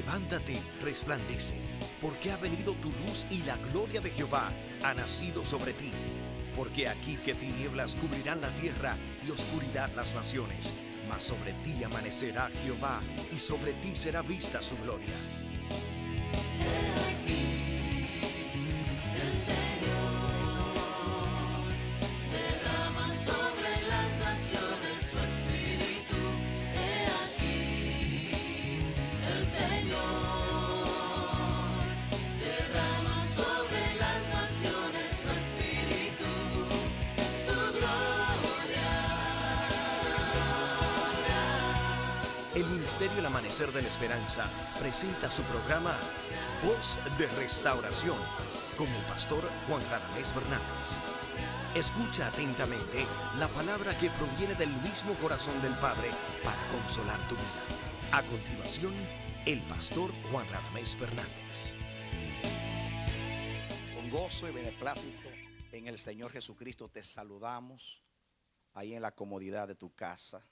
Levántate, resplandece, porque ha venido tu luz y la gloria de Jehová ha nacido sobre ti. Porque aquí que tinieblas cubrirán la tierra y oscuridad las naciones, mas sobre ti amanecerá Jehová y sobre ti será vista su gloria. He aquí, el Señor derrama sobre las naciones su espíritu. He aquí, el Señor derrama sobre las naciones su espíritu, su gloria. El Ministerio El Amanecer de la Esperanza presenta su programa Voz de Restauración con el pastor Juan Radamés Fernández. Escucha atentamente la palabra que proviene del mismo corazón del Padre para consolar tu vida. A continuación, el pastor Juan Radamés Fernández. Con gozo y beneplácito en el Señor Jesucristo te saludamos ahí en la comodidad de tu casa.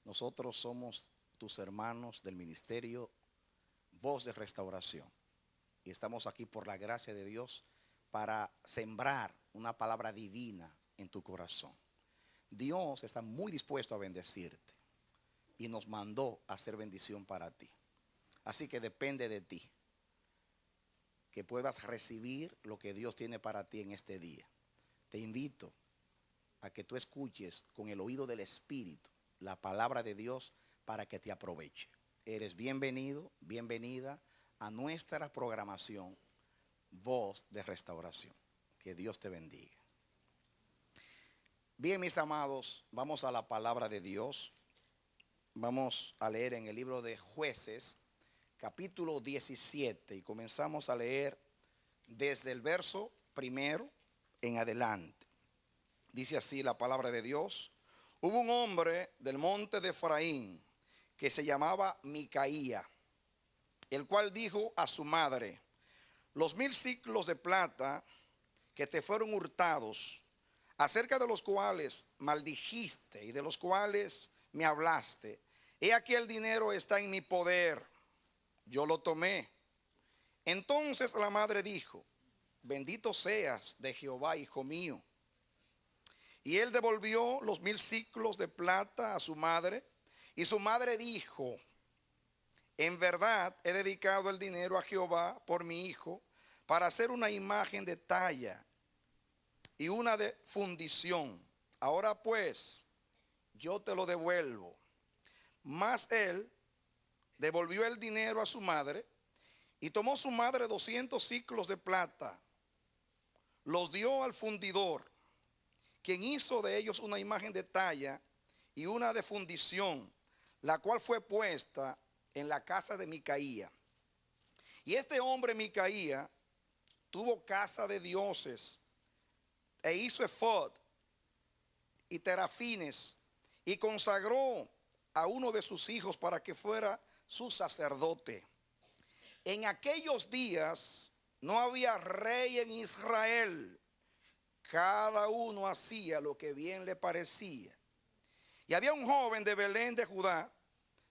Nosotros somos tus hermanos del ministerio Voz de Restauración y estamos aquí por la gracia de Dios para sembrar una palabra divina en tu corazón. Dios está muy dispuesto a bendecirte y nos mandó a hacer bendición para ti. Así que depende de ti que puedas recibir lo que Dios tiene para ti en este día. Te invito a que tú escuches con el oído del Espíritu la palabra de Dios para que te aproveche. Eres bienvenido, bienvenida a nuestra programación Voz de Restauración. Que Dios te bendiga. Bien, mis amados, vamos a la palabra de Dios. Vamos a leer en el libro de Jueces, capítulo 17, y comenzamos a leer desde el verso primero en adelante. Dice así la palabra de Dios: hubo un hombre del monte de Efraín que se llamaba Micaía, el cual dijo a su madre: los 1000 siclos de plata que te fueron hurtados, acerca de los cuales maldijiste y de los cuales me hablaste, he aquí el dinero está en mi poder, yo lo tomé. Entonces la madre dijo: bendito seas de Jehová, hijo mío. Y él devolvió los 1000 siclos de plata a su madre, y su madre dijo: en verdad he dedicado el dinero a Jehová por mi hijo, para hacer una imagen de talla y una de fundición. Ahora pues, yo te lo devuelvo. Mas él devolvió el dinero a su madre, y tomó su madre 200 siclos de plata, los dio al fundidor, quien hizo de ellos una imagen de talla y una de fundición, la cual fue puesta en la casa de Micaía. Y este hombre Micaía tuvo casa de dioses, e hizo efod y terafines, y consagró a uno de sus hijos para que fuera su sacerdote. En aquellos días no había rey en Israel, cada uno hacía lo que bien le parecía. Y había un joven de Belén de Judá,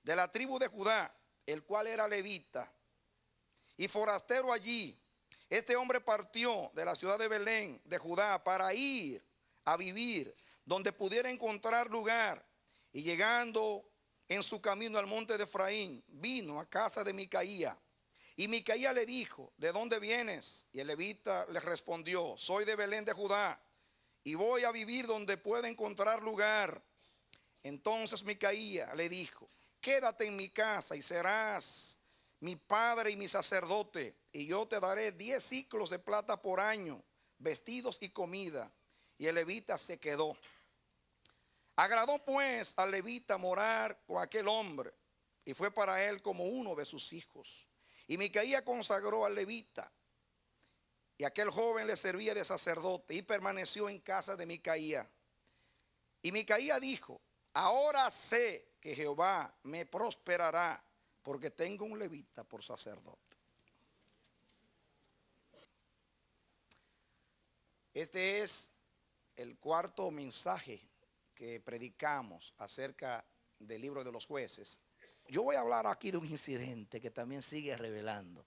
de la tribu de Judá, el cual era levita y forastero allí. Este hombre partió de la ciudad de Belén de Judá para ir a vivir donde pudiera encontrar lugar, y llegando en su camino al monte de Efraín, vino a casa de Micaía. Y Micaía le dijo: ¿de dónde vienes? Y el levita le respondió: soy de Belén de Judá, y voy a vivir donde pueda encontrar lugar. Entonces Micaía le dijo: quédate en mi casa y serás mi padre y mi sacerdote, y yo te daré 10 siclos de plata por año, vestidos y comida. Y el levita se quedó. Agradó pues al levita morar con aquel hombre, y fue para él como uno de sus hijos. Y Micaía consagró al levita, y aquel joven le servía de sacerdote, y permaneció en casa de Micaía. Y Micaía dijo: ahora sé que Jehová me prosperará, porque tengo un levita por sacerdote. Este es el cuarto mensaje que predicamos acerca del libro de los Jueces. yo voy a hablar aquí de un incidente que también sigue revelando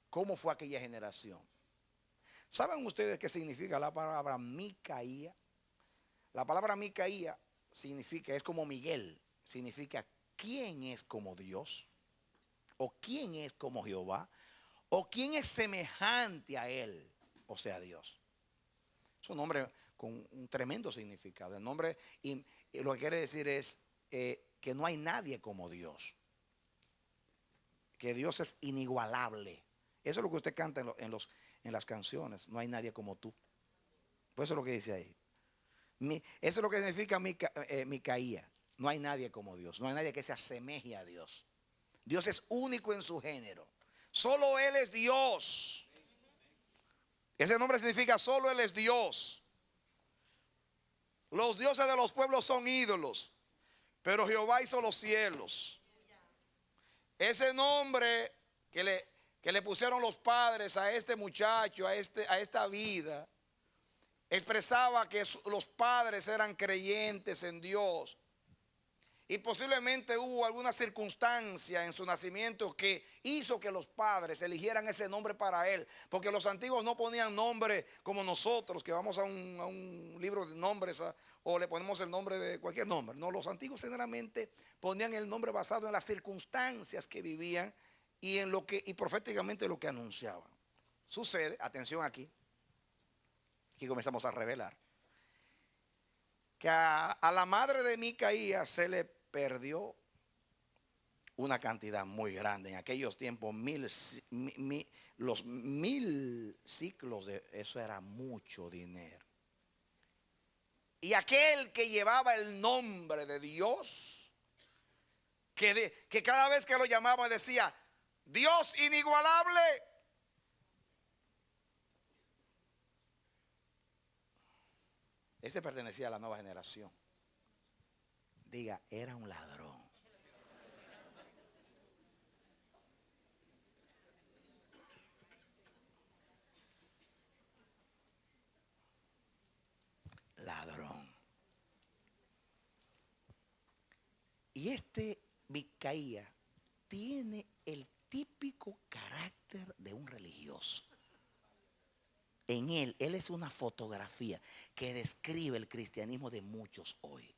cómo fue aquella generación. ¿Saben ustedes qué significa la palabra Micaía? La palabra Micaía significa, es como Miguel, significa ¿quién es como Dios? ¿O quién es como Jehová? ¿O quién es semejante a él? O sea, Dios. Es un nombre con un tremendo significado. El nombre, y lo que quiere decir es que no hay nadie como Dios. Que Dios es inigualable. Eso es lo que usted canta en las canciones. No hay nadie como tú. Pues eso es lo que dice ahí. Eso es lo que significa Micaía. No hay nadie como Dios. No hay nadie que se asemeje a Dios. Dios es único en su género. Solo Él es Dios. Ese nombre significa solo Él es Dios. Los dioses de los pueblos son ídolos, pero Jehová hizo los cielos. Ese nombre que le pusieron los padres a este muchacho, a esta vida, expresaba que los padres eran creyentes en Dios. Y posiblemente hubo alguna circunstancia en su nacimiento que hizo que los padres eligieran ese nombre para él. Porque los antiguos no ponían nombre como nosotros, que vamos a un libro de nombres o le ponemos el nombre de cualquier nombre. No, los antiguos generalmente ponían el nombre basado en las circunstancias que vivían y proféticamente lo que anunciaban. Sucede, atención aquí comenzamos a revelar, que a la madre de Micaía se le perdió una cantidad muy grande. En aquellos tiempos, los 1000 ciclos de eso era mucho dinero. Y aquel que llevaba el nombre de Dios, que cada vez que lo llamaba decía, Dios inigualable, ese pertenecía a la nueva generación. Diga, era un ladrón. Ladrón. Y Micaía tiene el típico carácter de un religioso. En él es una fotografía que describe el cristianismo de muchos hoy,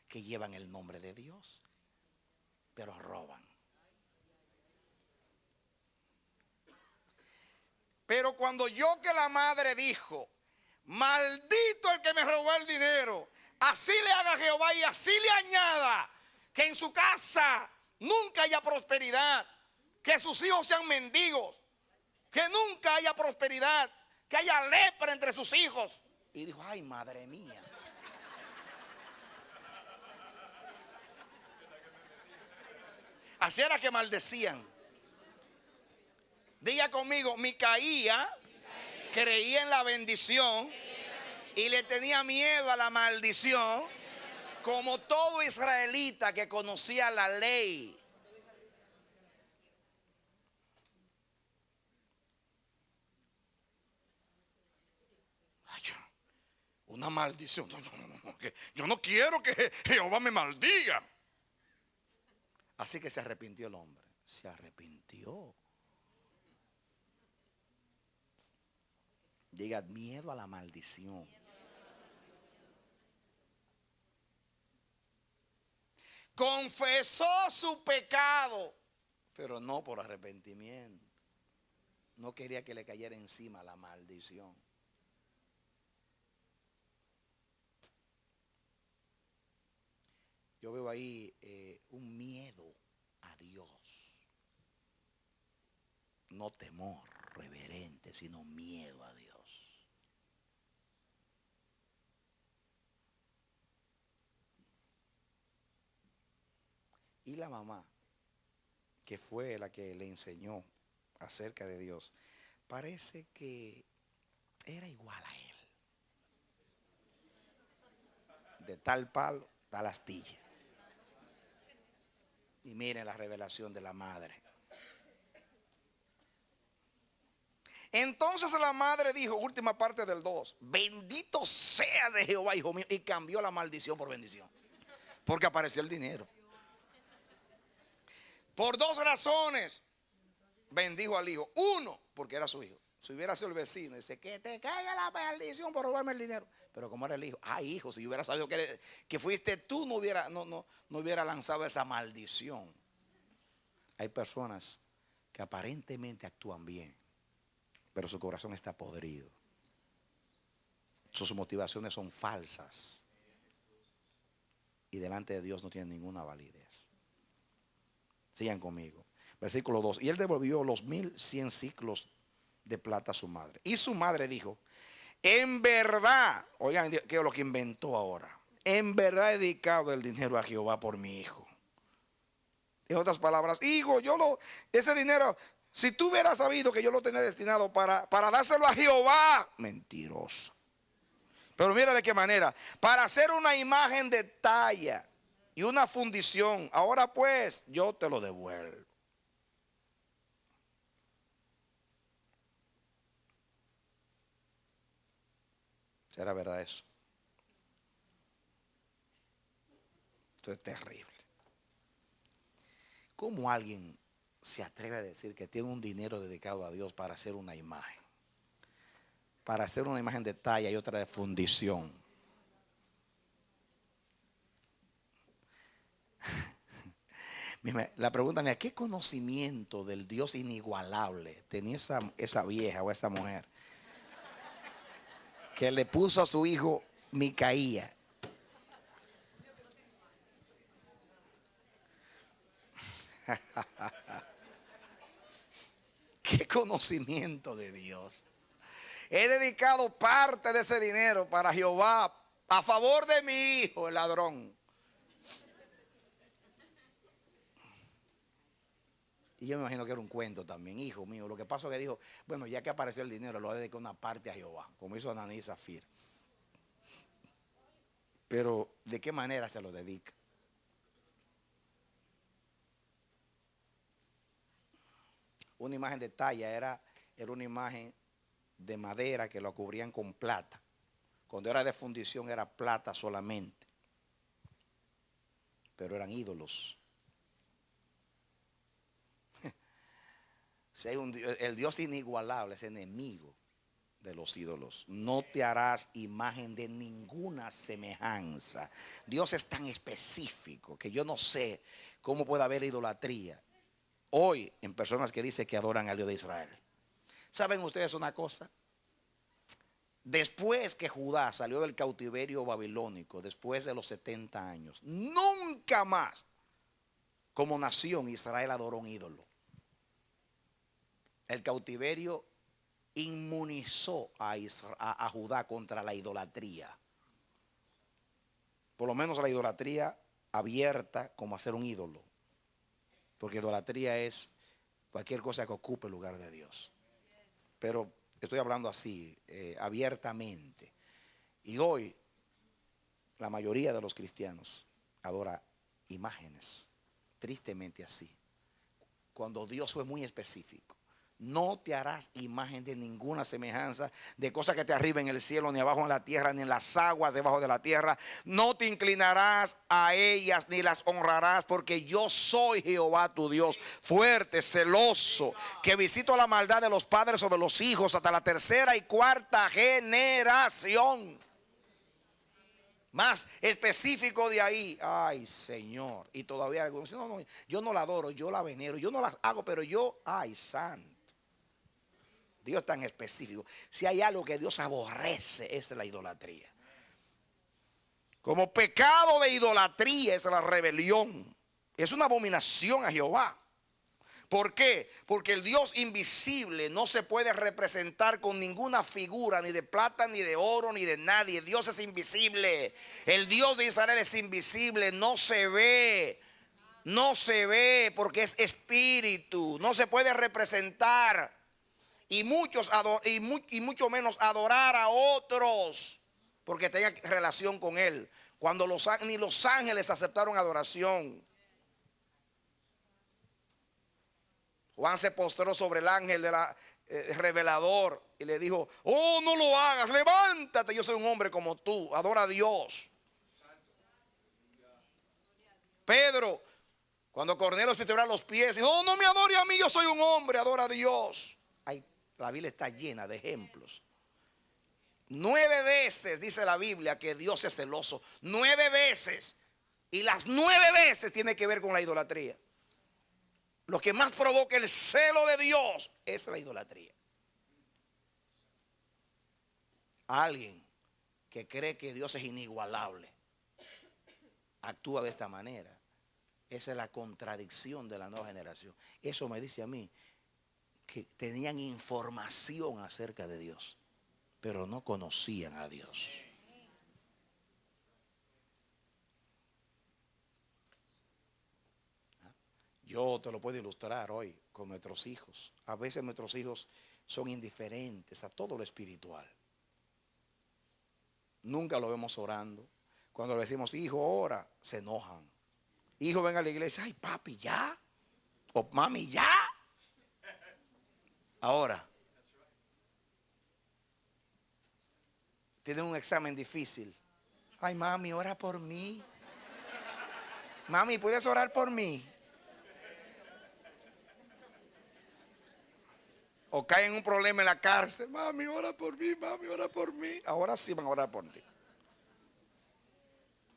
que llevan el nombre de Dios, pero roban. Pero cuando oyó que la madre dijo, maldito el que me robó el dinero, así le haga Jehová y así le añada, que en su casa nunca haya prosperidad, que sus hijos sean mendigos, que nunca haya prosperidad, que haya lepra entre sus hijos. Y dijo, ay, madre mía. Así era que maldecían. Diga conmigo, Micaía creía en la bendición y le tenía miedo a la maldición, como todo israelita que conocía la ley. Una maldición. Yo no quiero que Jehová me maldiga. Así que se arrepintió el hombre. Se arrepintió. Diga, miedo a la maldición. Confesó su pecado, pero no por arrepentimiento. No quería que le cayera encima la maldición. Yo veo ahí un miedo a Dios. No temor reverente, sino miedo a Dios. Y la mamá, que fue la que le enseñó acerca de Dios, parece que era igual a él. De tal palo, tal astilla. Y miren la revelación de la madre. Entonces la madre dijo, última parte del 2, bendito sea de Jehová, hijo mío. Y cambió la maldición por bendición. Porque apareció el dinero. Por 2 razones bendijo al hijo. Uno, porque era su hijo. Si hubiera sido el vecino, dice que te caiga la maldición por robarme el dinero. Pero como era el hijo, hijo, si yo hubiera sabido que fuiste tú, no hubiera lanzado esa maldición. Hay personas que aparentemente actúan bien, pero su corazón está podrido. Sus motivaciones son falsas. Y delante de Dios no tienen ninguna validez. Sigan conmigo. Versículo 2. Y él devolvió los 1100 siclos de plata a su madre. Y su madre dijo, en verdad, oigan que es lo que inventó ahora, en verdad he dedicado el dinero a Jehová por mi hijo. En otras palabras, hijo, ese dinero, si tú hubieras sabido que yo lo tenía destinado para dárselo a Jehová, mentiroso. Pero mira de qué manera, para hacer una imagen de talla y una fundición, ahora pues yo te lo devuelvo. ¿Será verdad eso? Esto es terrible. ¿Cómo alguien se atreve a decir que tiene un dinero dedicado a Dios para hacer una imagen? Para hacer una imagen de talla y otra de fundición. La pregunta mía, ¿qué conocimiento del Dios inigualable tenía esa vieja o esa mujer que le puso a su hijo Micaía? ¿Qué conocimiento de Dios? He dedicado parte de ese dinero para Jehová a favor de mi hijo, el ladrón. Y yo me imagino que era un cuento también, hijo mío. Lo que pasó es que dijo, bueno, ya que apareció el dinero, lo voy a dedicar una parte a Jehová, como hizo Ananí y Zafir. Pero, ¿de qué manera se lo dedica? Una imagen de talla era una imagen de madera que lo cubrían con plata. Cuando era de fundición era plata solamente. Pero eran ídolos. Si hay el Dios inigualable es enemigo de los ídolos. No te harás imagen de ninguna semejanza. Dios es tan específico que yo no sé cómo puede haber idolatría hoy en personas que dicen que adoran al Dios de Israel. ¿Saben ustedes una cosa? Después que Judá salió del cautiverio babilónico, después de los 70 años, nunca más como nación Israel adoró un ídolo. El cautiverio inmunizó a Judá contra la idolatría. Por lo menos la idolatría abierta como hacer un ídolo. Porque idolatría es cualquier cosa que ocupe el lugar de Dios. Pero estoy hablando así, abiertamente. Y hoy la mayoría de los cristianos adora imágenes. Tristemente así. Cuando Dios fue muy específico. No te harás imagen de ninguna semejanza de cosas que te arriba en el cielo, ni abajo en la tierra, ni en las aguas debajo de la tierra. No te inclinarás a ellas, ni las honrarás, porque yo soy Jehová tu Dios, fuerte, celoso, que visito la maldad de los padres sobre los hijos hasta la 3ª y 4ª generación. Más específico de ahí, ay Señor. Y todavía algunos dicen, no, yo no la adoro, yo la venero, yo no las hago, pero yo, ay santo. Dios es tan específico. Si hay algo que Dios aborrece, es la idolatría. Como pecado de idolatría es la rebelión. Es una abominación a Jehová. ¿Por qué? Porque el Dios invisible no se puede representar con ninguna figura, ni de plata, ni de oro, ni de nadie. Dios es invisible. El Dios de Israel es invisible, no se ve. No se ve porque es espíritu. No se puede representar. Y mucho menos adorar a otros porque tengan relación con él. Cuando ni los ángeles aceptaron adoración. Juan se postró sobre el ángel revelador y le dijo: oh, no lo hagas, levántate, yo soy un hombre como tú, adora a Dios. Pedro, cuando Cornelio se quebró los pies, dijo: oh, no me adore a mí, yo soy un hombre, adora a Dios. La Biblia está llena de ejemplos. 9 veces dice la Biblia que Dios es celoso. 9 veces. Y las 9 veces tiene que ver con la idolatría. Lo que más provoca el celo de Dios es la idolatría. Alguien que cree que Dios es inigualable actúa de esta manera. Esa es la contradicción de la nueva generación. Eso me dice a mí que tenían información acerca de Dios, pero no conocían a Dios. Yo te lo puedo ilustrar hoy con nuestros hijos. A veces nuestros hijos son indiferentes a todo lo espiritual. Nunca lo vemos orando. Cuando le decimos: hijo, ora, se enojan. Hijo, ven a la iglesia. Ay, papi, ya. O mami, ya. Ahora, tienen un examen difícil. Ay, mami, ora por mí. Mami, ¿puedes orar por mí? O caen en un problema en la cárcel. Mami, ora por mí, mami, ora por mí. Ahora sí van a orar por ti.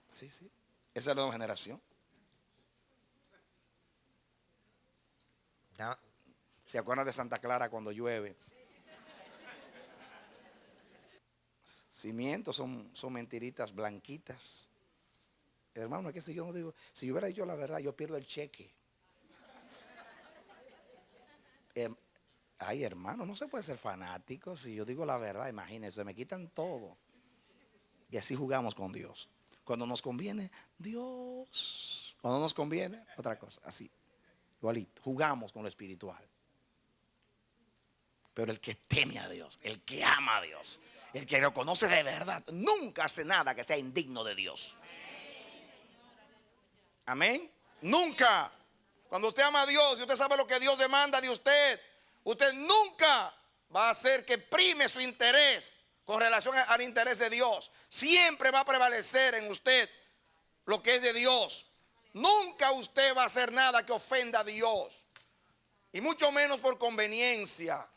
Sí, sí. Esa es la nueva generación. ¿Ya? ¿Se acuerdan de Santa Clara cuando llueve? Cimientos son mentiritas blanquitas. Hermano, es que si yo no digo, si yo hubiera dicho la verdad, yo pierdo el cheque. Ay, hermano, no se puede ser fanático. Si yo digo la verdad, imagínense, me quitan todo. Y así jugamos con Dios. Cuando nos conviene, Dios. Cuando nos conviene, otra cosa. Así, igualito, jugamos con lo espiritual. Pero el que teme a Dios, el que ama a Dios, el que lo conoce de verdad, nunca hace nada que sea indigno de Dios. Amén. Nunca. Cuando usted ama a Dios y usted sabe lo que Dios demanda de usted, usted nunca va a hacer que prime su interés con relación al interés de Dios. Siempre va a prevalecer en usted lo que es de Dios. Nunca usted va a hacer nada que ofenda a Dios. Y mucho menos por conveniencia.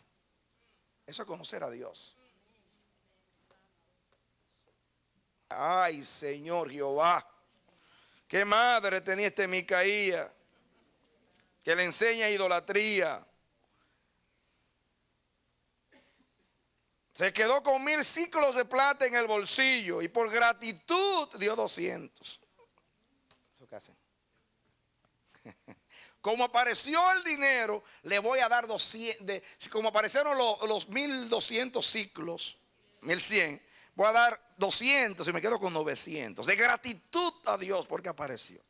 Eso es conocer a Dios. Ay, Señor Jehová, qué madre tenía este Micaía, que le enseña idolatría. Se quedó con 1000 ciclos de plata en el bolsillo y por gratitud dio 200. ¿Eso qué hacen? Como apareció el dinero, le voy a dar 200. Como aparecieron los 1200 ciclos, 1100, voy a dar 200 y me quedo con 900. De gratitud a Dios porque apareció.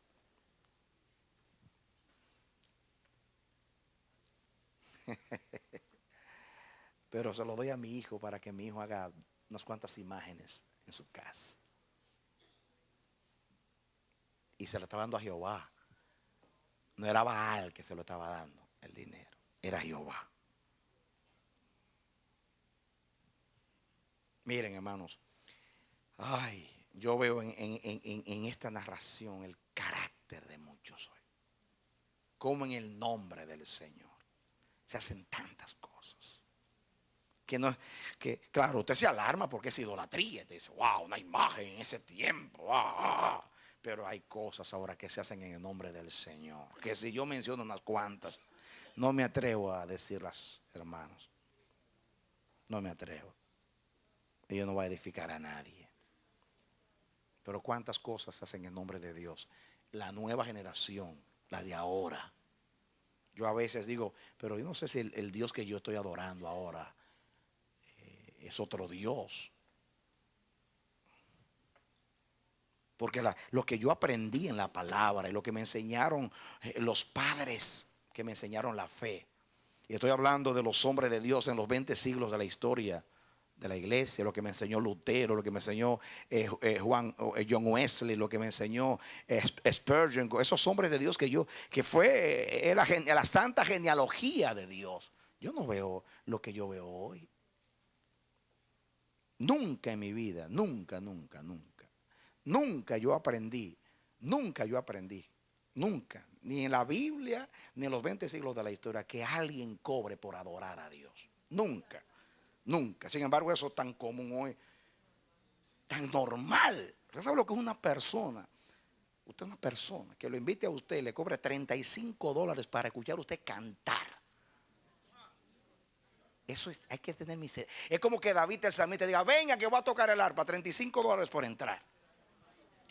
Pero se lo doy a mi hijo para que mi hijo haga unas cuantas imágenes en su casa. Y se lo estaba dando a Jehová. No era Baal que se lo estaba dando el dinero, era Jehová. Miren, hermanos, ay, yo veo en esta narración el carácter de muchos hoy. Como en el nombre del Señor se hacen tantas cosas. Que claro, usted se alarma porque es idolatría. Te dice: wow, una imagen en ese tiempo. Pero hay cosas ahora que se hacen en el nombre del Señor, que si yo menciono unas cuantas, no me atrevo a decirlas, hermanos. No me atrevo. Y yo no voy a edificar a nadie. Pero cuántas cosas se hacen en nombre de Dios. La nueva generación, la de ahora. Yo a veces digo, pero yo no sé si el Dios que yo estoy adorando ahora es otro Dios. Porque lo que yo aprendí en la palabra y lo que me enseñaron los padres que me enseñaron la fe. Y estoy hablando de los hombres de Dios en los 20 siglos de la historia de la iglesia. Lo que me enseñó Lutero, lo que me enseñó John Wesley, lo que me enseñó Spurgeon. Esos hombres de Dios que fue la santa genealogía de Dios. Yo no veo lo que yo veo hoy. Nunca en mi vida, nunca yo aprendí, nunca, ni en la Biblia, ni en los 20 siglos de la historia, que alguien cobre por adorar a Dios. Nunca. Sin embargo, eso es tan común hoy, tan normal. ¿Usted sabe lo que es una persona? Usted es una persona que lo invite a usted y le cobre $35 para escuchar a usted cantar. Eso es, hay que tener misericordia. Es como que David el salmista diga: venga que voy a tocar el arpa, $35 por entrar.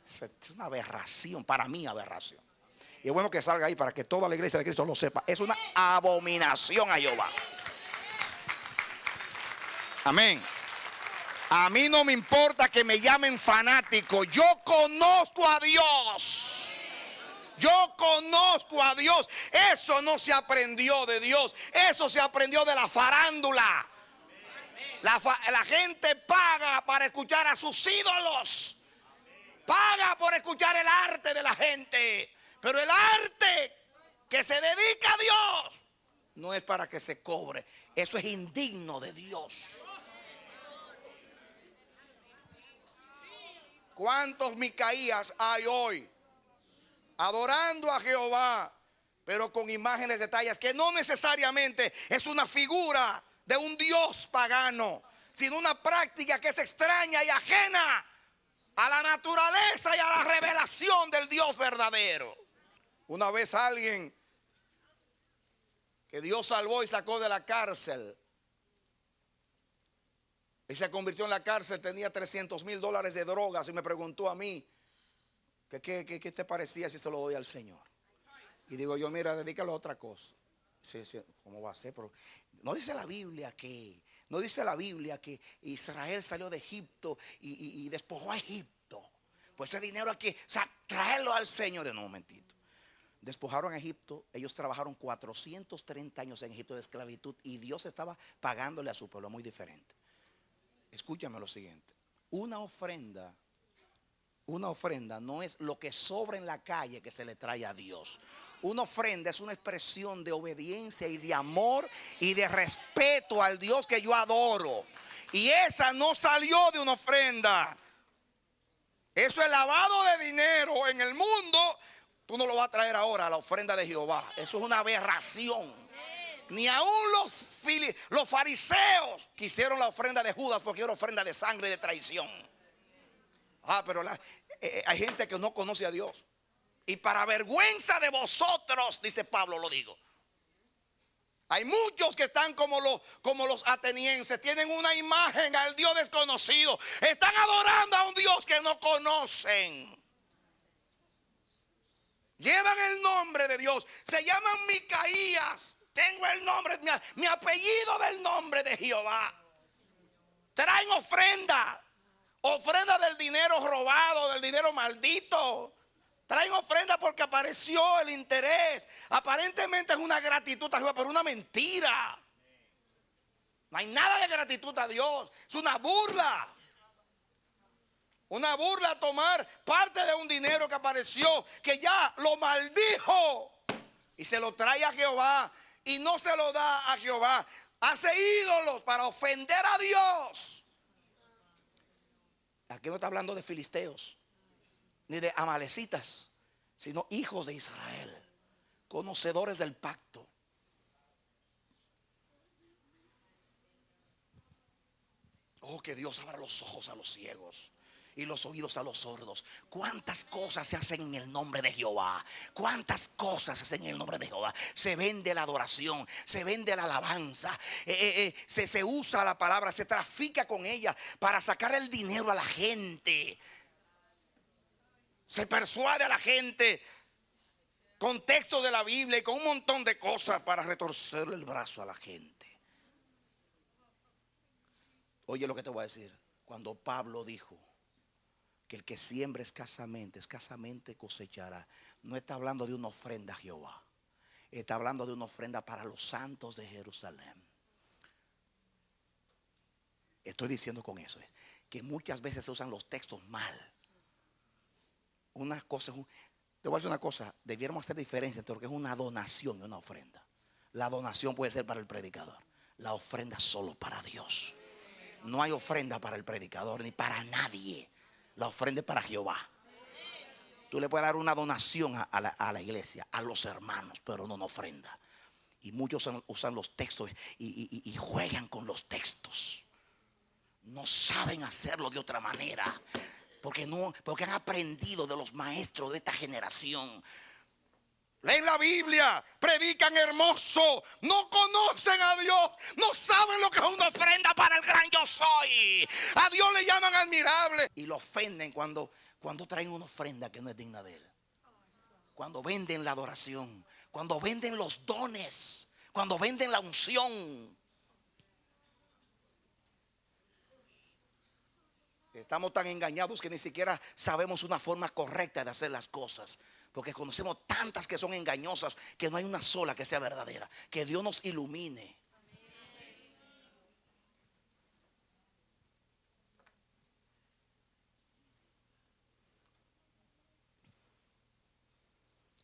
Es una aberración, para mí aberración. Y es bueno que salga ahí para que toda la iglesia de Cristo lo sepa. Es una abominación a Jehová. Amén. A mí no me importa que me llamen fanático. Yo conozco a Dios. Yo conozco a Dios. Eso no se aprendió de Dios. Eso se aprendió de la farándula. La gente paga para escuchar a sus ídolos. Paga por escuchar el arte de la gente. Pero el arte que se dedica a Dios no es para que se cobre. Eso es indigno de Dios. ¿Cuántos Micaías hay hoy adorando a Jehová, pero con imágenes de tallas que no necesariamente es una figura de un dios pagano, sino una práctica que es extraña y ajena a la naturaleza y a la revelación del Dios verdadero? Una vez alguien que Dios salvó y sacó de la cárcel, y se convirtió en la cárcel, tenía $300,000 de drogas, y me preguntó a mí ¿qué te parecía si se lo doy al Señor? Y digo yo: mira, dedícalo a otra cosa. Sí, ¿cómo va a ser? Pero no dice la Biblia que Israel salió de Egipto y despojó a Egipto. Pues ese dinero hay que traerlo al Señor. De un momentito. Despojaron a Egipto. Ellos trabajaron 430 años en Egipto de esclavitud, y Dios estaba pagándole a su pueblo. Muy diferente. Escúchame lo siguiente: una ofrenda no es lo que sobra en la calle que se le trae a Dios. Una ofrenda es una expresión de obediencia y de amor y de respeto al Dios que yo adoro. Y esa no salió de una ofrenda. Eso es lavado de dinero en el mundo. Tú no lo vas a traer ahora a la ofrenda de Jehová. Eso es una aberración. Ni aún los fariseos quisieron la ofrenda de Judas, porque era ofrenda de sangre y de traición. Pero hay gente que no conoce a Dios. Y para vergüenza de vosotros, dice Pablo, lo digo. Hay muchos que están como los atenienses. Tienen una imagen al Dios desconocido. Están adorando a un Dios que no conocen. Llevan el nombre de Dios. Se llaman Micaías. Tengo el nombre, mi apellido del nombre de Jehová. Traen ofrenda. Ofrenda del dinero robado, del dinero maldito. Traen ofrenda porque apareció el interés. Aparentemente es una gratitud a Jehová, pero una mentira. No hay nada de gratitud a Dios. Es una burla. Una burla tomar parte de un dinero que apareció, que ya lo maldijo, y se lo trae a Jehová. Y no se lo da a Jehová. Hace ídolos para ofender a Dios. Aquí no está hablando de filisteos, ni de amalecitas, sino hijos de Israel, conocedores del pacto. Oh, que Dios abra los ojos a los ciegos y los oídos a los sordos. Cuántas cosas se hacen en el nombre de Jehová. Cuántas cosas se hacen en el nombre de Jehová. Se vende la adoración, se vende la alabanza, se usa la palabra, se trafica con ella para sacar el dinero a la gente. Se persuade a la gente con textos de la Biblia y con un montón de cosas para retorcerle el brazo a la gente. Oye lo que te voy a decir. Cuando Pablo dijo que el que siembra escasamente cosechará, no está hablando de una ofrenda a Jehová. Está hablando de una ofrenda para los santos de Jerusalén. Estoy diciendo con eso que muchas veces se usan los textos mal. Una cosa, te voy a decir una cosa: debiéramos hacer diferencia entre lo que es una donación y una ofrenda. La donación puede ser para el predicador. La ofrenda solo para Dios. No hay ofrenda para el predicador ni para nadie. La ofrenda es para Jehová. Tú le puedes dar una donación a la iglesia, a los hermanos, pero no una ofrenda. Y muchos usan los textos y juegan con los textos. No saben hacerlo de otra manera. Porque han aprendido de los maestros de esta generación. Leen la Biblia, predican hermoso, no conocen a Dios, no saben lo que es una ofrenda para el gran yo soy. A Dios le llaman admirable y lo ofenden cuando traen una ofrenda que no es digna de él. Cuando venden la adoración, cuando venden los dones, cuando venden la unción. Estamos tan engañados que ni siquiera sabemos una forma correcta de hacer las cosas. Porque conocemos tantas que son engañosas que no hay una sola que sea verdadera. Que Dios nos ilumine.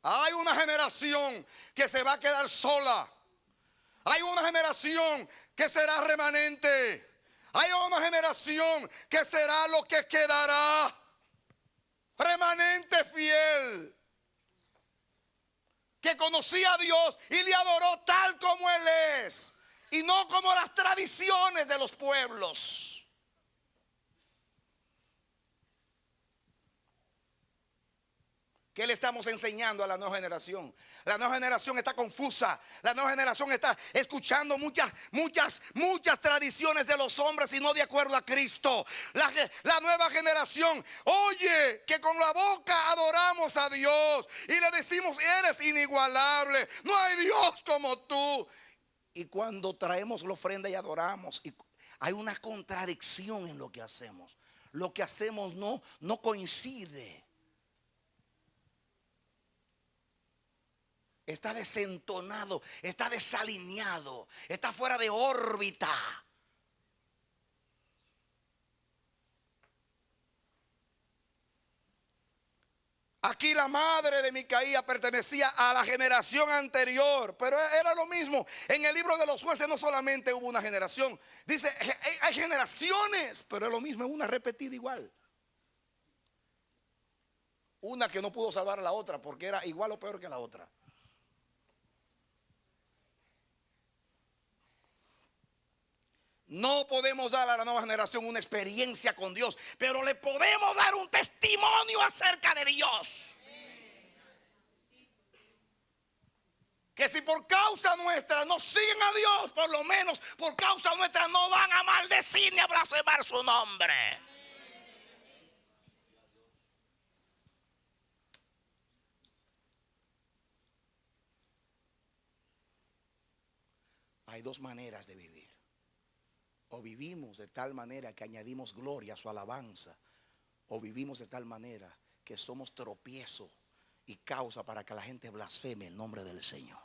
Hay una generación que se va a quedar sola. Hay una generación que será remanente. Hay una generación que será lo que quedará. Remanente fiel. Que conocía a Dios y le adoró tal como Él es. Y no como las tradiciones de los pueblos. ¿Qué le estamos enseñando a la nueva generación? La nueva generación está confusa. La nueva generación está escuchando muchas tradiciones de los hombres y no de acuerdo a Cristo. La nueva generación oye que con la boca adoramos a Dios y le decimos: eres inigualable, no hay Dios como tú. Y cuando traemos la ofrenda y adoramos, hay una contradicción en lo que hacemos. Lo que hacemos no coincide. Está desentonado, está desalineado, está fuera de órbita. Aquí la madre de Micaía pertenecía a la generación anterior, pero era lo mismo. En el libro de los jueces no solamente hubo una generación, dice hay generaciones, pero es lo mismo, es una repetida igual. Una que no pudo salvar a la otra porque era igual o peor que la otra. No podemos dar a la nueva generación una experiencia con Dios, pero le podemos dar un testimonio acerca de Dios. Que si por causa nuestra no siguen a Dios, por lo menos por causa nuestra no van a maldecir ni a blasfemar su nombre. Hay dos maneras de vivir. O vivimos de tal manera que añadimos gloria a su alabanza, o vivimos de tal manera que somos tropiezo y causa para que la gente blasfeme el nombre del Señor.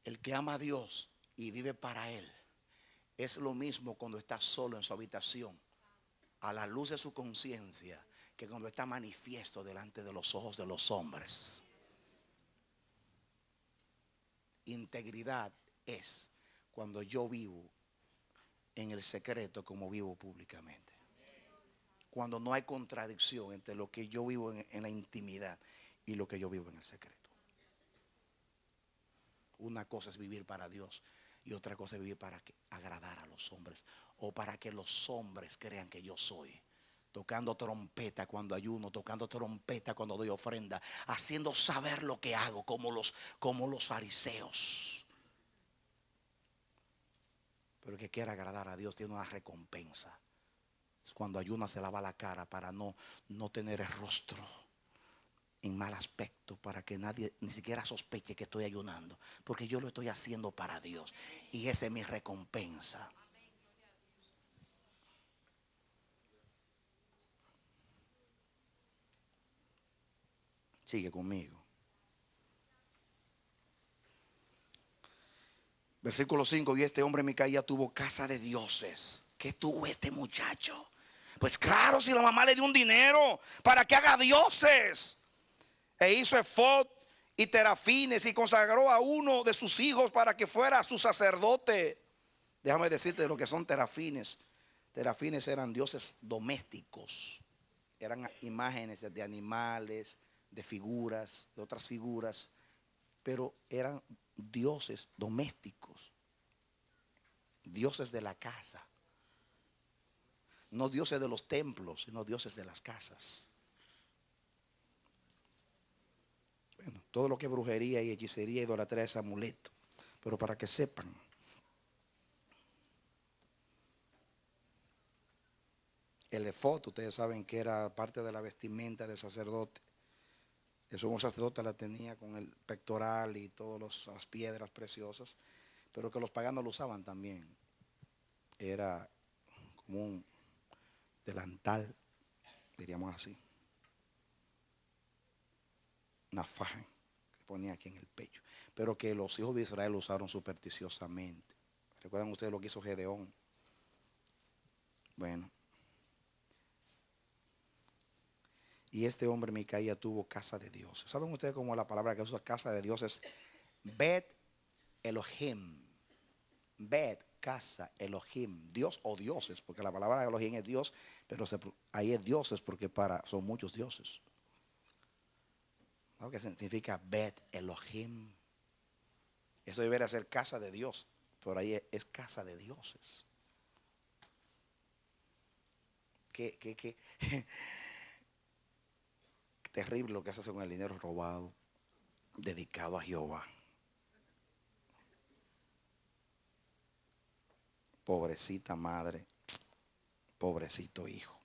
El que ama a Dios y vive para Él es lo mismo cuando está solo en su habitación, a la luz de su conciencia, que cuando está manifiesto delante de los ojos de los hombres. Integridad es cuando yo vivo en el secreto como vivo públicamente. Cuando no hay contradicción entre lo que yo vivo en la intimidad y lo que yo vivo en el secreto. Una cosa es vivir para Dios y otra cosa es vivir para agradar a los hombres o para que los hombres crean que yo soy. Tocando trompeta cuando ayuno, tocando trompeta cuando doy ofrenda, haciendo saber lo que hago como los fariseos. Pero el que quiera agradar a Dios tiene una recompensa. Es cuando ayuna se lava la cara para no tener el rostro en mal aspecto, para que nadie ni siquiera sospeche que estoy ayunando, porque yo lo estoy haciendo para Dios y esa es mi recompensa. Sigue conmigo. Versículo 5. Y este hombre Micaía tuvo casa de dioses. ¿Qué tuvo este muchacho? Pues claro, si la mamá le dio un dinero para que haga dioses. E hizo efod y terafines y consagró a uno de sus hijos para que fuera su sacerdote. Déjame decirte lo que son terafines. Terafines eran dioses domésticos. Eran imágenes de animales, de figuras, de otras figuras. Pero eran dioses domésticos. Dioses de la casa. No dioses de los templos, sino dioses de las casas. Bueno, todo lo que es brujería y hechicería, idolatría es amuleto. Pero para que sepan, el efod, ustedes saben que era parte de la vestimenta del sacerdote. El sumo sacerdote la tenía con el pectoral y todas las piedras preciosas, pero que los paganos lo usaban también. Era como un delantal, diríamos así. Una faja que ponía aquí en el pecho, pero que los hijos de Israel lo usaron supersticiosamente. ¿Recuerdan ustedes lo que hizo Gedeón? Bueno, y este hombre Micaía tuvo casa de Dios. ¿Saben ustedes cómo la palabra que usa casa de Dios es Bet Elohim? Bet, casa, Elohim, Dios o dioses, porque la palabra Elohim es Dios, pero ahí es dioses porque son muchos dioses. ¿No? Que significa Bet Elohim. Eso debería ser casa de Dios, por ahí es casa de dioses. Qué terrible lo que se hace con el dinero robado, dedicado a Jehová. Pobrecita madre, pobrecito hijo.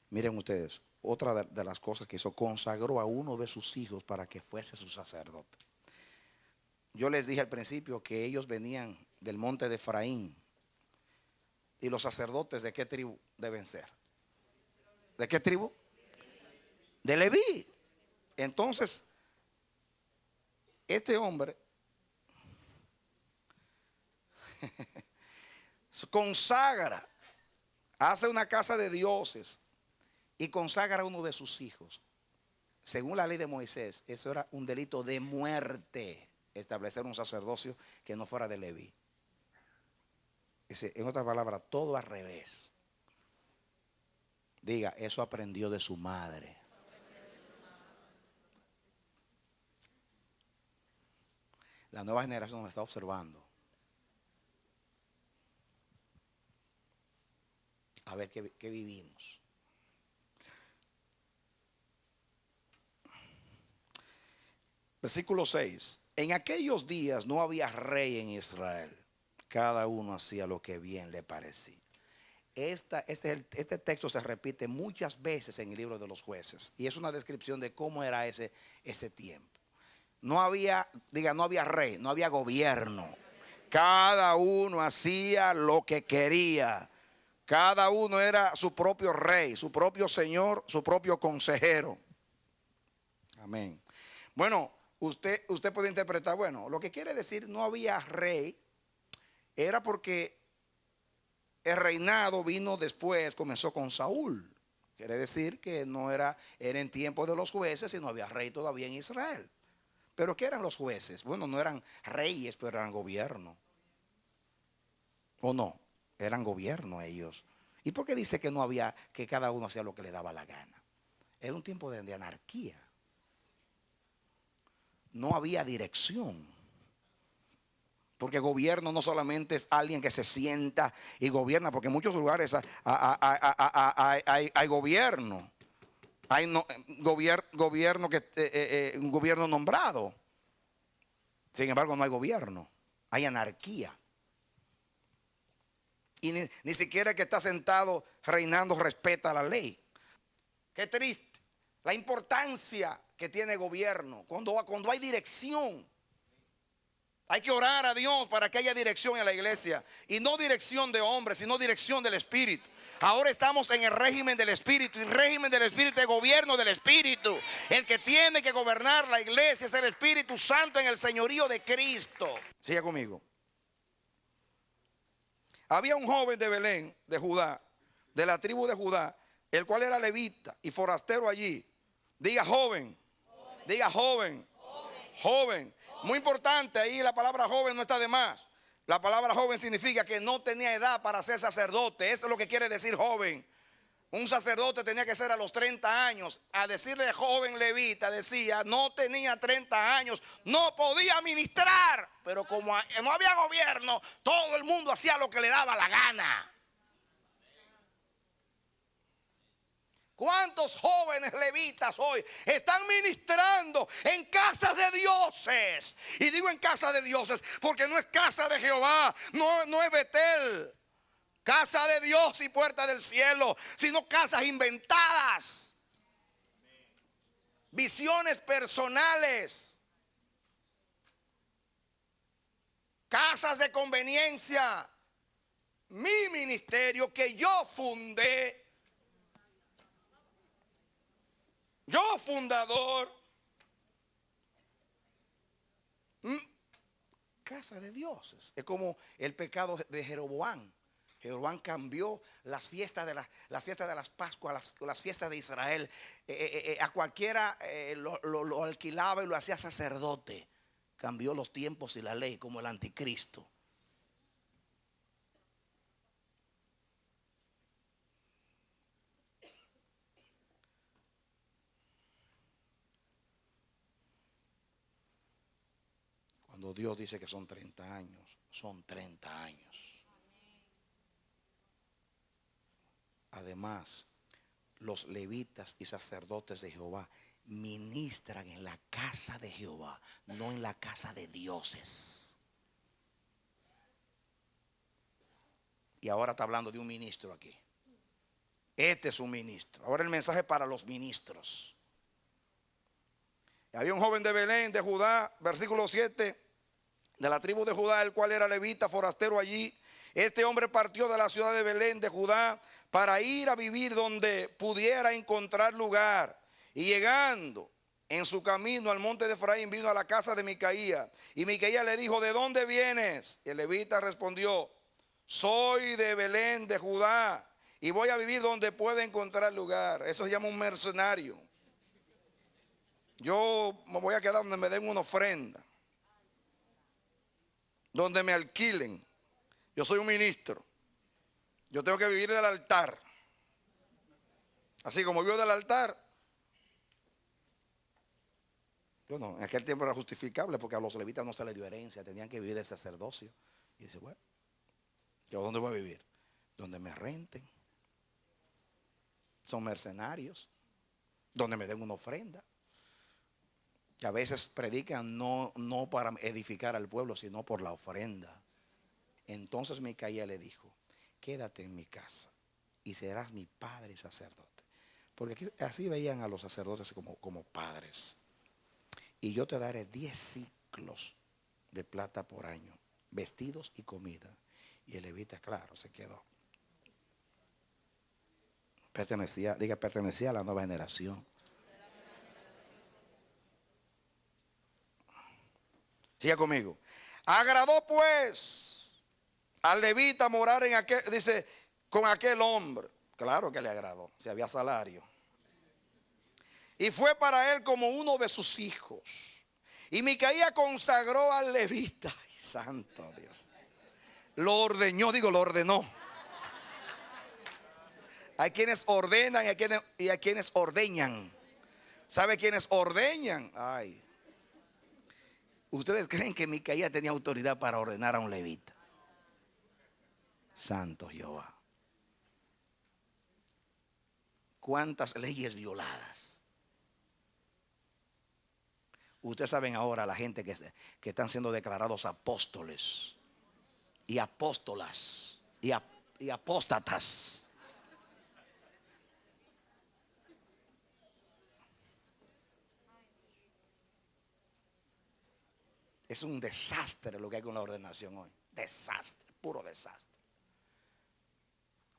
Miren ustedes, otra de las cosas que hizo, consagró a uno de sus hijos para que fuese su sacerdote. Yo les dije al principio que ellos venían del monte de Efraín. ¿Y los sacerdotes de qué tribu deben ser? ¿De qué tribu? De Leví. Entonces, este hombre consagra, hace una casa de dioses y consagra a uno de sus hijos. Según la ley de Moisés, eso era un delito de muerte, establecer un sacerdocio que no fuera de Leví. En otras palabras, todo al revés. Diga, eso aprendió de su madre. La nueva generación nos está observando. A ver qué vivimos. Versículo 6. En aquellos días no había rey en Israel. Cada uno hacía lo que bien le parecía. Este texto se repite muchas veces en el libro de los jueces. Y es una descripción de cómo era ese tiempo. No había rey, no había gobierno. Cada uno hacía lo que quería. Cada uno era su propio rey, su propio señor, su propio consejero. Amén. Bueno, usted puede interpretar, bueno, lo que quiere decir no había rey era porque el reinado vino después, comenzó con Saúl. Quiere decir que no era en tiempo de los jueces y no había rey todavía en Israel. ¿Pero qué eran los jueces? Bueno, no eran reyes, pero eran gobierno. ¿O no? Eran gobierno ellos. ¿Y por qué dice que no había, que cada uno hacía lo que le daba la gana? Era un tiempo de anarquía. No había dirección. Porque gobierno no solamente es alguien que se sienta y gobierna, porque en muchos lugares hay gobierno. Hay gobierno un gobierno nombrado. Sin embargo, no hay gobierno. Hay anarquía. Y ni siquiera el que está sentado reinando respeta la ley. Qué triste la importancia que tiene gobierno. Cuando hay dirección. Hay que orar a Dios para que haya dirección en la iglesia. Y no dirección de hombres, sino dirección del Espíritu. Ahora estamos en el régimen del Espíritu. Y el régimen del Espíritu es gobierno del Espíritu. El que tiene que gobernar la iglesia es el Espíritu Santo en el señorío de Cristo. Siga conmigo. había un joven de Belén, de Judá, de la tribu de Judá, el cual era levita y forastero allí. Diga joven, diga joven, joven. Muy importante, ahí la palabra joven no está de más. La palabra joven significa que no tenía edad para ser sacerdote. Eso es lo que quiere decir joven. Un sacerdote tenía que ser a los 30 años. A decirle joven levita, decía, no tenía 30 años, no podía ministrar. Pero como no había gobierno, todo el mundo hacía lo que le daba la gana. ¿Cuántos jóvenes levitas hoy están ministrando en casas de dioses? Y digo en casa de dioses porque no es casa de Jehová, no es Betel, casa de Dios y puerta del cielo, sino casas inventadas, visiones personales, casas de conveniencia. Mi ministerio que yo fundé, yo fundador, casa de dioses. Es como el pecado de Jeroboam. Jeroboam cambió las fiestas de las Pascuas, las fiestas de Israel. A cualquiera lo alquilaba y lo hacía sacerdote. Cambió los tiempos y la ley como el anticristo. Cuando Dios dice que son 30 años, son 30 años. Además, los levitas y sacerdotes de Jehová ministran en la casa de Jehová, no en la casa de dioses. Y ahora está hablando de un ministro aquí. Este es un ministro. Ahora el mensaje para los ministros. Y había un joven de Belén, de Judá, versículo 7, de la tribu de Judá, el cual era levita, forastero allí. Este hombre partió de la ciudad de Belén, de Judá, para ir a vivir donde pudiera encontrar lugar. Y llegando en su camino al monte de Efraín, vino a la casa de Micaía. Y Micaía le dijo, ¿de dónde vienes? Y el levita respondió, soy de Belén, de Judá, y voy a vivir donde pueda encontrar lugar. Eso se llama un mercenario. Yo me voy a quedar donde me den una ofrenda, donde me alquilen. Yo soy un ministro. Yo tengo que vivir del altar. Así como vivo del altar. Bueno, en aquel tiempo era justificable porque a los levitas no se les dio herencia, tenían que vivir de sacerdocio. Y dice, bueno, ¿yo dónde voy a vivir? Donde me renten. Son mercenarios. Donde me den una ofrenda. Que a veces predican no para edificar al pueblo, sino por la ofrenda. Entonces Micaía le dijo, quédate en mi casa y serás mi padre y sacerdote. Porque así veían a los sacerdotes como padres. Y yo te daré 10 ciclos de plata por año, vestidos y comida. Y el levita, claro, se quedó. Pertenecía a la nueva generación. Siga conmigo. Agradó pues al levita morar en aquel, dice, con aquel hombre. Claro que le agradó, si había salario. Y fue para él como uno de sus hijos. Y Micaía consagró al levita. Ay, santo Dios. Lo ordenó, lo ordenó. Hay quienes ordenan y hay quienes ordeñan. ¿Sabe quiénes ordeñan? Ay. ¿Ustedes creen que Micaía tenía autoridad para ordenar a un levita? Santo Jehová. ¿Cuántas leyes violadas? Ustedes saben ahora la gente que están siendo declarados apóstoles y apóstolas y apóstatas. Es un desastre lo que hay con la ordenación hoy. Desastre, puro desastre.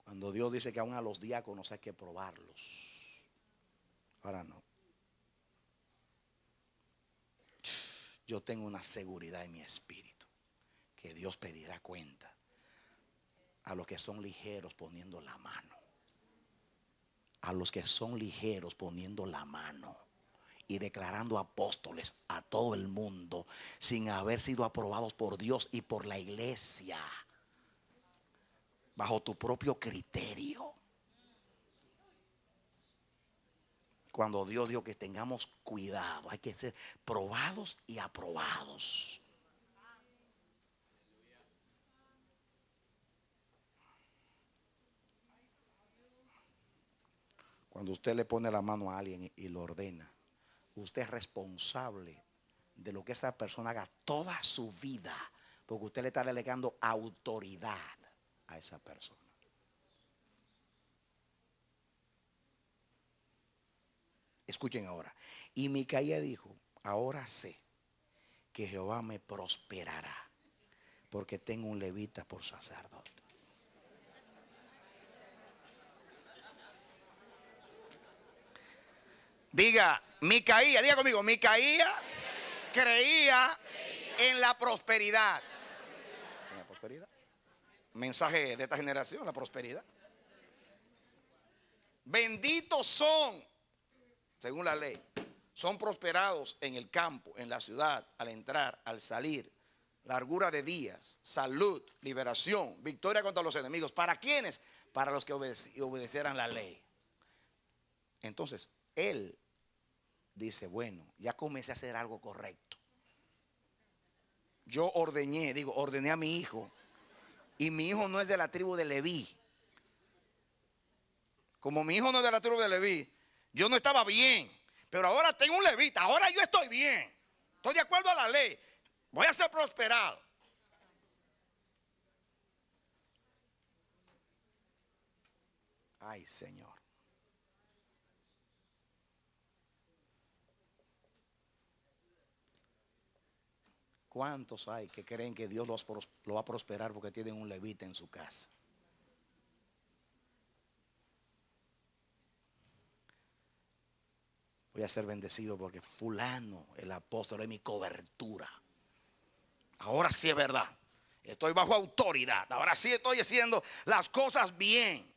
Cuando Dios dice que aún a los diáconos hay que probarlos. Ahora no. Yo tengo una seguridad en mi espíritu que Dios pedirá cuenta. a los que son ligeros poniendo la mano. A los que son ligeros poniendo la mano y declarando apóstoles a todo el mundo sin haber sido aprobados por Dios y por la iglesia, bajo tu propio criterio. Cuando Dios dijo que tengamos cuidado, hay que ser probados y aprobados. Cuando usted le pone la mano a alguien y lo ordena, usted es responsable de lo que esa persona haga toda su vida, porque usted le está delegando autoridad a esa persona. Escuchen ahora. Y Micaía dijo: ahora sé que Jehová me prosperará, porque tengo un levita por sacerdote. Diga, Micaía, diga conmigo, Micaía creía en la prosperidad. En la prosperidad. Mensaje de esta generación, la prosperidad. Benditos son, según la ley, son prosperados en el campo, en la ciudad, al entrar, al salir, largura de días, salud, liberación, victoria contra los enemigos. ¿Para quiénes? Para los que obedecieran la ley. Entonces, él dice: bueno, ya comencé a hacer algo correcto. Yo ordené a mi hijo, y mi hijo no es de la tribu de Leví. Como mi hijo no es de la tribu de Leví, yo no estaba bien, pero ahora tengo un levita, ahora yo estoy bien, estoy de acuerdo a la ley, voy a ser prosperado. Ay, Señor. ¿Cuántos hay que creen que Dios lo va a prosperar porque tienen un levita en su casa? Voy a ser bendecido porque fulano, el apóstol, es mi cobertura. Ahora sí es verdad. Estoy bajo autoridad. Ahora sí estoy haciendo las cosas bien.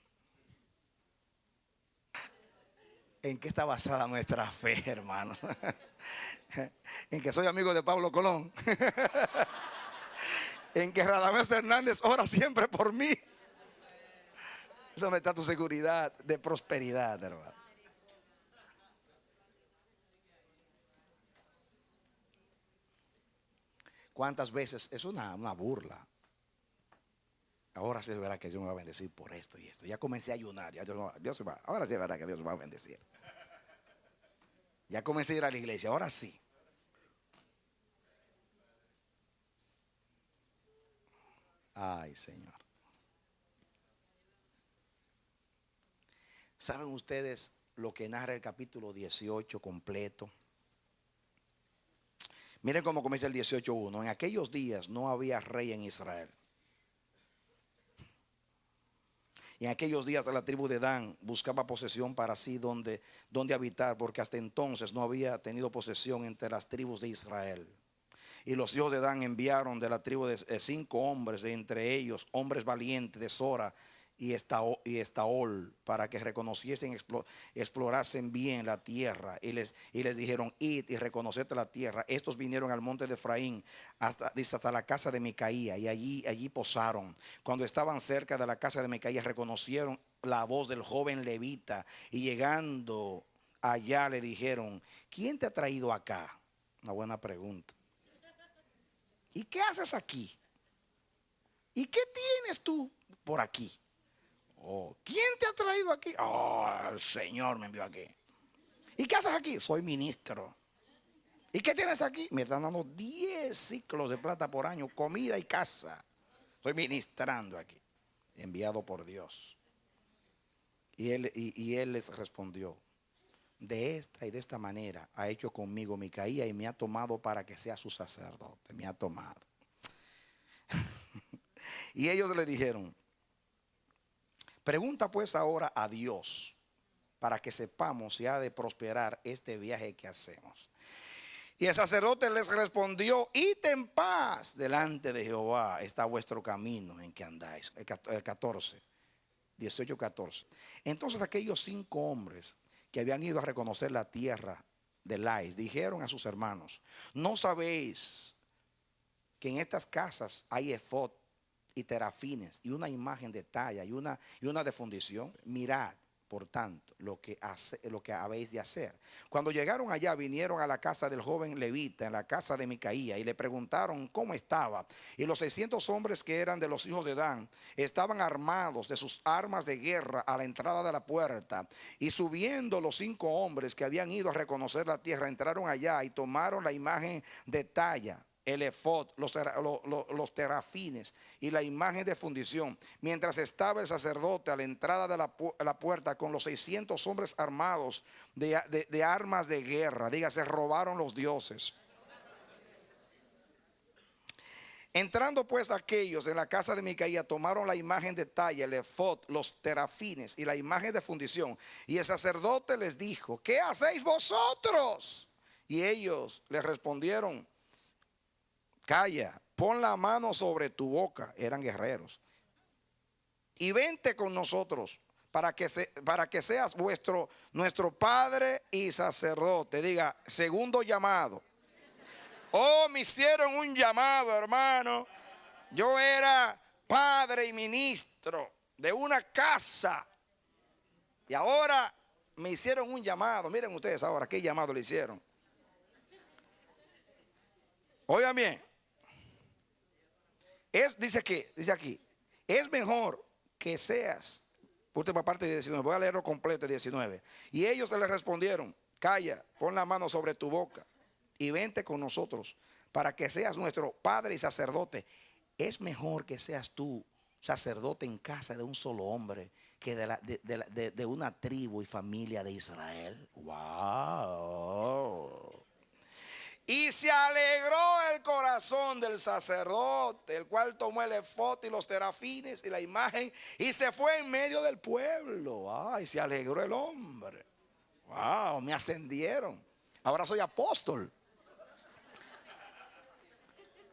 ¿En qué está basada nuestra fe, hermano? En que soy amigo de Pablo Colón. En que Radamés Hernández ora siempre por mí. ¿Dónde está tu seguridad de prosperidad, hermano? ¿Cuántas veces es una burla? Ahora sí es verdad que Dios me va a bendecir por esto y esto. Ya comencé a ayunar. Ahora sí es verdad que Dios me va a bendecir. Ya comencé a ir a la iglesia. Ahora sí. Ay, Señor. ¿Saben ustedes lo que narra el capítulo 18 completo? Miren cómo comienza el 18:1. En aquellos días no había rey en Israel. Y en aquellos días la tribu de Dan buscaba posesión para sí donde habitar, porque hasta entonces no había tenido posesión entre las tribus de Israel. Y los hijos de Dan enviaron de la tribu de 5 hombres, de entre ellos hombres valientes de Sora y Estaol, para que reconociesen, explorasen bien la tierra. Y les dijeron: id y reconoced la tierra. Estos vinieron al monte de Efraín hasta la casa de Micaía, y allí posaron. Cuando estaban cerca de la casa de Micaía, reconocieron la voz del joven levita, y llegando allá le dijeron: ¿quién te ha traído acá? Una buena pregunta. ¿Y qué haces aquí? ¿Y qué tienes tú por aquí? Oh, ¿quién te ha traído aquí? Oh, el Señor me envió aquí. ¿Y qué haces aquí? Soy ministro. ¿Y qué tienes aquí? Me están dando 10 ciclos de plata por año, comida y casa. Estoy ministrando aquí, enviado por Dios. Y él les respondió: de esta y de esta manera ha hecho conmigo Micaía, y me ha tomado para que sea su sacerdote. Me ha tomado. Y ellos le dijeron: pregunta pues ahora a Dios para que sepamos si ha de prosperar este viaje que hacemos. Y el sacerdote les respondió: id en paz, delante de Jehová está vuestro camino en que andáis. El 14, 18, 14. Entonces aquellos 5 hombres que habían ido a reconocer la tierra de Lais dijeron a sus hermanos: ¿no sabéis que en estas casas hay efod y terafines y una imagen de talla y una de fundición? Mirad, por tanto, lo que habéis de hacer. Cuando llegaron allá, vinieron a la casa del joven levita, en la casa de Micaía, y le preguntaron cómo estaba. Y los 600 hombres que eran de los hijos de Dan estaban armados de sus armas de guerra a la entrada de la puerta. Y subiendo los 5 hombres que habían ido a reconocer la tierra, entraron allá y tomaron la imagen de talla, el efod, los terafines y la imagen de fundición, mientras estaba el sacerdote a la entrada de la puerta con los 600 hombres armados de armas de guerra. Dígase, robaron los dioses. Entrando pues aquellos en la casa de Micaía, tomaron la imagen de talla, el efod, los terafines y la imagen de fundición. Y el sacerdote les dijo: ¿qué hacéis vosotros? Y ellos les respondieron: calla, pon la mano sobre tu boca. Eran guerreros. Y vente con nosotros para que seas nuestro padre y sacerdote. Diga, segundo llamado. Oh, me hicieron un llamado, hermano. Yo era padre y ministro de una casa, y ahora me hicieron un llamado. Miren ustedes ahora qué llamado le hicieron. Oigan bien. Dice aquí, es mejor que seas, última parte de 19, voy a leerlo completo, 19. Y ellos le respondieron: calla, pon la mano sobre tu boca y vente con nosotros para que seas nuestro padre y sacerdote. Es mejor que seas tú sacerdote en casa de un solo hombre que de una tribu y familia de Israel. Wow. Y se alegró el corazón del sacerdote, el cual tomó el efod y los terafines y la imagen y se fue en medio del pueblo. Ay, se alegró el hombre. Wow, me ascendieron. Ahora soy apóstol.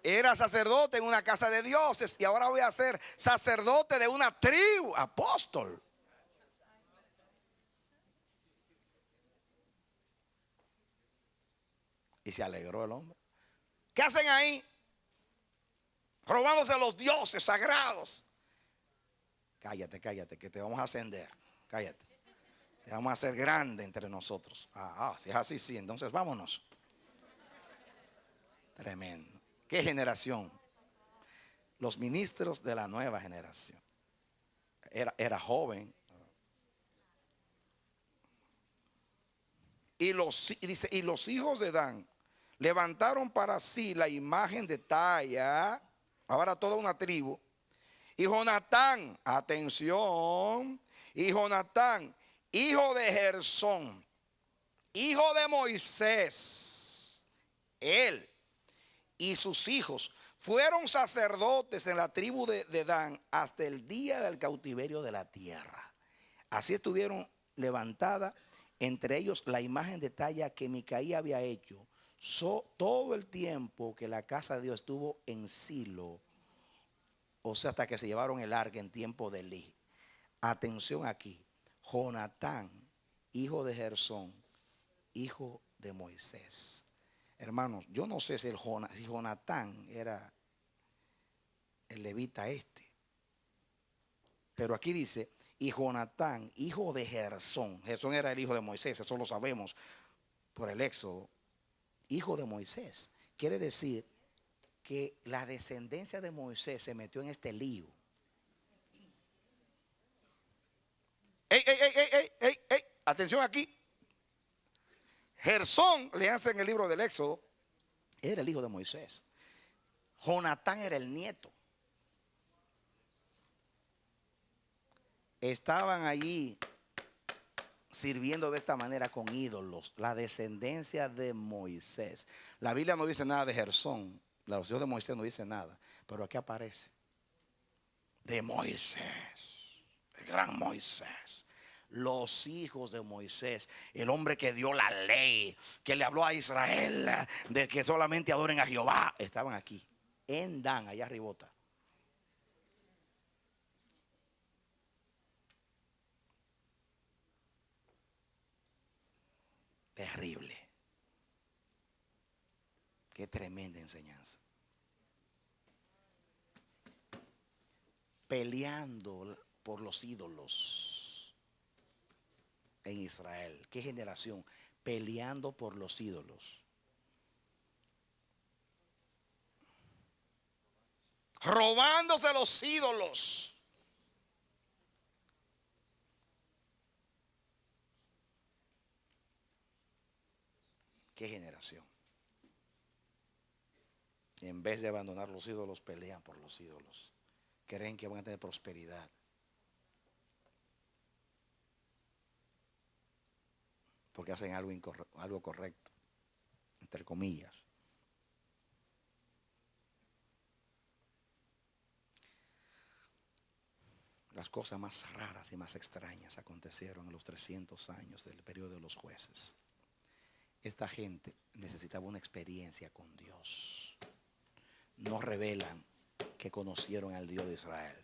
Era sacerdote en una casa de dioses y ahora voy a ser sacerdote de una tribu, apóstol. Y se alegró el hombre. ¿Qué hacen ahí? Robándose a los dioses sagrados. Cállate, que te vamos a ascender. Cállate. Te vamos a hacer grande entre nosotros. Si es así, sí. Entonces vámonos. Tremendo. ¿Qué generación? Los ministros de la nueva generación. Era joven. Y los hijos de Dan levantaron para sí la imagen de talla. Ahora toda una tribu. Y Jonatán, atención, y Jonatán, hijo de Gersón, hijo de Moisés, él y sus hijos fueron sacerdotes en la tribu de Dan hasta el día del cautiverio de la tierra. Así estuvieron levantadas entre ellos la imagen de talla que Micaía había hecho todo el tiempo que la casa de Dios estuvo en Silo, o sea, hasta que se llevaron el arca en tiempo de Elí. Atención aquí, Jonatán, hijo de Gersón, hijo de Moisés. Hermanos, yo no sé si Jonatán era el levita pero aquí dice: y Jonatán, hijo de Gersón. Gersón era el hijo de Moisés, eso lo sabemos por el Éxodo. Hijo de Moisés. Quiere decir que la descendencia de Moisés se metió en este lío. Atención aquí. Gersón, le hace en el libro del Éxodo, era el hijo de Moisés. Jonatán era el nieto. Estaban allí sirviendo de esta manera con ídolos, la descendencia de Moisés. La Biblia no dice nada de Gersón, los hijos de Moisés no dice nada, pero aquí aparece de Moisés, el gran Moisés. Los hijos de Moisés, el hombre que dio la ley, que le habló a Israel de que solamente adoren a Jehová, estaban aquí, en Dan, allá arribota. Terrible. Qué tremenda enseñanza. Peleando por los ídolos en Israel. ¿Qué generación? Peleando por los ídolos. Robándose los ídolos. ¿Qué generación? En vez de abandonar los ídolos, pelean por los ídolos. Creen que van a tener prosperidad. Porque hacen algo correcto, entre comillas. Las cosas más raras y más extrañas acontecieron en los 300 años del periodo de los jueces. Esta gente necesitaba una experiencia con Dios. No revelan que conocieron al Dios de Israel.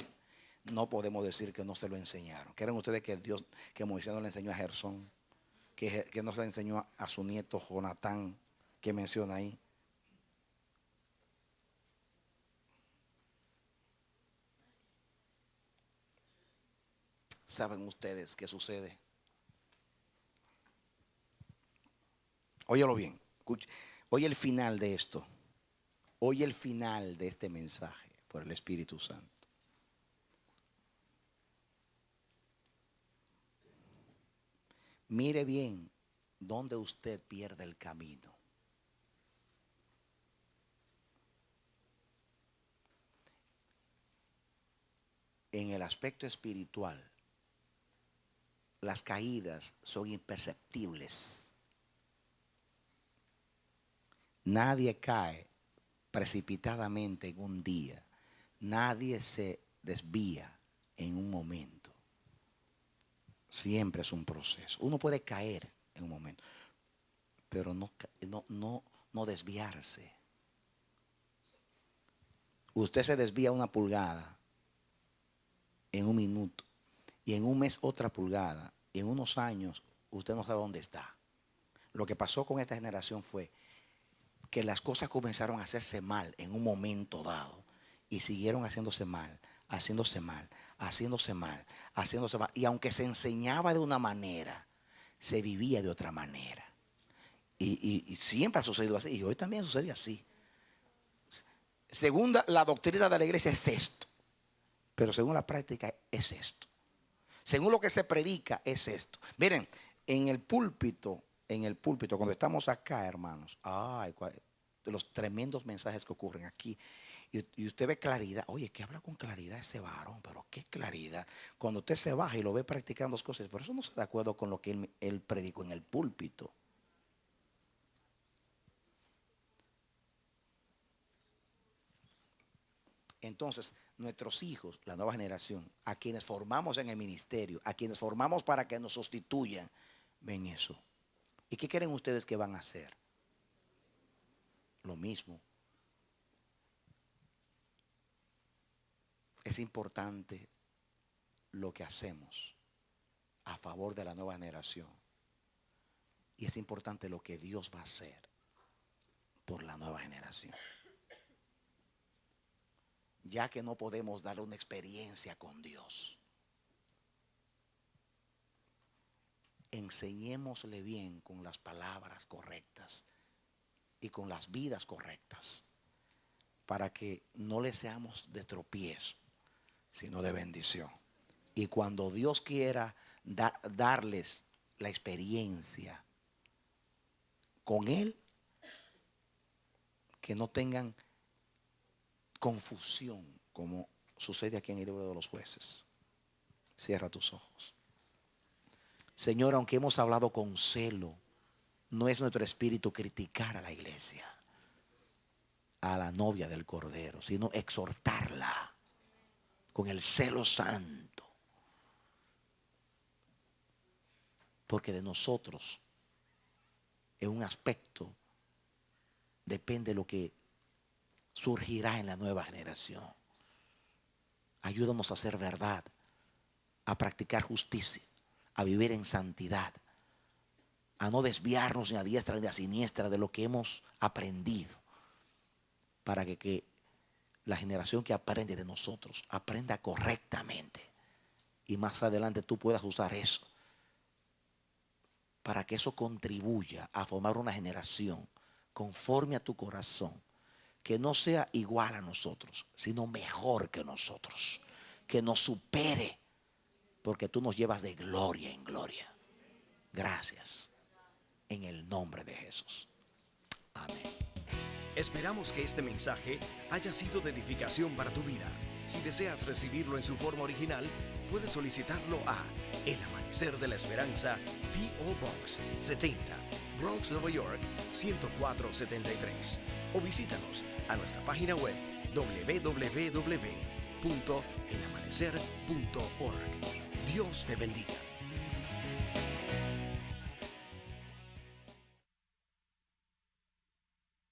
No podemos decir que no se lo enseñaron. ¿Creen ustedes que el Dios que Moisés no le enseñó a Gersón? Que no se le enseñó a su nieto Jonatán, que menciona ahí. ¿Saben ustedes qué sucede? Óyelo bien. Oye el final de esto. Oye el final de este mensaje por el Espíritu Santo. Mire bien dónde usted pierde el camino. En el aspecto espiritual, las caídas son imperceptibles. Nadie cae precipitadamente en un día. Nadie se desvía en un momento. Siempre es un proceso. Uno puede caer en un momento, pero no desviarse. Usted se desvía una pulgada en un minuto, y en un mes otra pulgada, y en unos años usted no sabe dónde está. Lo que pasó con esta generación fue que las cosas comenzaron a hacerse mal en un momento dado, y siguieron haciéndose mal, haciéndose mal, haciéndose mal, haciéndose mal. Y aunque se enseñaba de una manera, se vivía de otra manera. Y siempre ha sucedido así, y hoy también sucede así. Según la doctrina de la iglesia es esto, pero según la práctica es esto. Según lo que se predica es esto. Miren, en el púlpito, cuando estamos acá, hermanos, de los tremendos mensajes que ocurren aquí, y usted ve claridad. Oye, que habla con claridad ese varón, pero qué claridad. Cuando usted se baja y lo ve practicando dos cosas, por eso no está de acuerdo con lo que él predicó en el púlpito. Entonces, nuestros hijos, la nueva generación, a quienes formamos en el ministerio, a quienes formamos para que nos sustituyan, ven eso. ¿Y qué creen ustedes que van a hacer? Lo mismo. Es importante lo que hacemos a favor de la nueva generación. Y es importante lo que Dios va a hacer por la nueva generación. Ya que no podemos darle una experiencia con Dios, enseñémosle bien con las palabras correctas y con las vidas correctas, para que no le seamos de tropiezo, sino de bendición. Y cuando Dios quiera darles la experiencia con Él, que no tengan confusión, como sucede aquí en el libro de los jueces. Cierra tus ojos. Señor, aunque hemos hablado con celo, no es nuestro espíritu criticar a la iglesia, a la novia del Cordero, sino exhortarla con el celo santo. Porque de nosotros en un aspecto, depende de lo que surgirá en la nueva generación. Ayúdanos a hacer verdad, a practicar justicia, a vivir en santidad, a no desviarnos ni a diestra ni a siniestra de lo que hemos aprendido, para que la generación que aprende de nosotros aprenda correctamente y más adelante tú puedas usar eso para que eso contribuya a formar una generación conforme a tu corazón, que no sea igual a nosotros, sino mejor que nosotros, que nos supere, porque tú nos llevas de gloria en gloria. Gracias, en el nombre de Jesús. Amén. Esperamos que este mensaje haya sido de edificación para tu vida. Si deseas recibirlo en su forma original, puedes solicitarlo a El Amanecer de la Esperanza, P.O. Box 70, Bronx, Nueva York 10473. O visítanos a nuestra página web www.elamanecer.org. Dios te bendiga.